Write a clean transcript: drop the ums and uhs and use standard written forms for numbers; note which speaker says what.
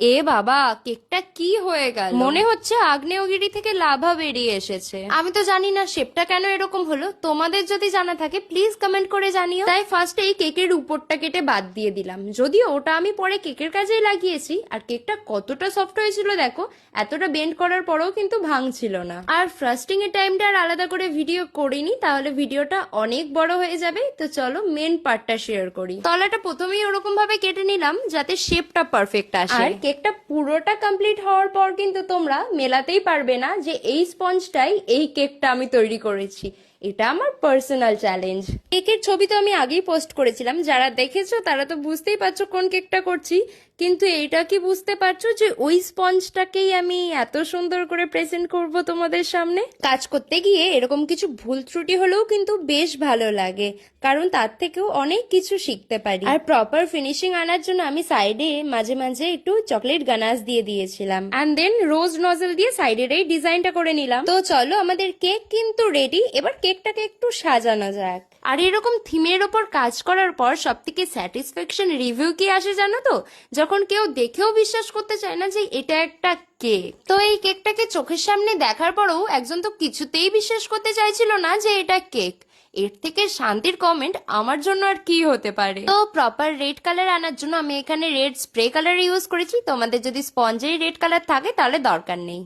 Speaker 1: এ বাবা, কেকটা কি হয়ে গেল? মনে হচ্ছে আগ্নেয়গিরি থেকে লাভা বেরিয়ে এসেছে। আমি তো জানি না শেপটা কেন এরকম হলো, তোমাদের যদি জানা থাকে প্লিজ কমেন্ট করে জানিও। তাই ফার্স্টে এই কেকের উপরটা কেটে বাদ দিয়ে দিলাম, যদিও ওটা আমি পরে কেকের কাজেই লাগিয়েছি। আর কেকটা কতটা সফট হয়েছিল দেখো, এতটা বেন্ড করার পরেও কিন্তু ভাঙছিল না। আর ফ্রাস্টিং এর টাইমটা আর আলাদা করে ভিডিও করিনি, তাহলে ভিডিওটা অনেক বড় হয়ে যাবে। তো চলো মেন পার্টটা শেয়ার করি। তলাটা প্রথমেই ওরকম ভাবে কেটে নিলাম যাতে শেপটা পারফেক্ট আসে। আর কেকটা পুরোটা কমপ্লিট হওয়ার পর কিন্তু তোমরা মেলাতেই পারবে না যে এই স্পঞ্জটাই এই কেকটা আমি তৈরি করেছি। এটা আমার পার্সোনাল চ্যালেঞ্জ। কেকের ছবি তো আমি আগেই পোস্ট করেছিলাম, যারা দেখেছো তারা তো বুঝতেই পারছো কোন কেকটা করছি। কিন্তু এইটা কি বুঝতে পারছো যে ওই স্পঞ্জটাকেই আমি এত সুন্দর করে প্রেজেন্ট করব তোমাদের সামনে? কাজ করতে গিয়ে এরকম কিছু ভুল ত্রুটি হলেও কিন্তু বেশ ভালো লাগে, কারণ তার থেকেও অনেক কিছু শিখতে পারি। আর প্রপার ফিনিশিং আনার জন্য আমি সাইডে মাঝে মাঝে একটু চকলেট গানাশ দিয়ে দিয়েছিলাম, অ্যান্ড দেন রোজ নজল দিয়ে সাইডের এই ডিজাইনটা করে নিলাম। তো চলো, আমাদের কেক কিন্তু রেডি। এবার কেকটাকে একটু সাজানো যাক। আর এরকম থিমের ওপর কাজ করার পর সব থেকে স্যাটিসফ্যাকশন রিভিউ কি আসে জানো তো? যখন কেউ দেখেও বিশ্বাস করতে চায় না যে এটা একটা কেক। তো এই কেকটাকে চোখের সামনে দেখার পরেও একজন তো কিছুতেই বিশ্বাস করতে চাইছিল না যে এটা কেক। এর থেকে শান্তির কমেন্ট আমার জন্য আর কি হতে পারে। তো প্রপার রেড কালার আনার জন্য আমি এখানে রেড স্প্রে কালার ইউজ করেছি। তোমাদের যদি স্পঞ্জের রেড কালার থাকে তাহলে দরকার নেই।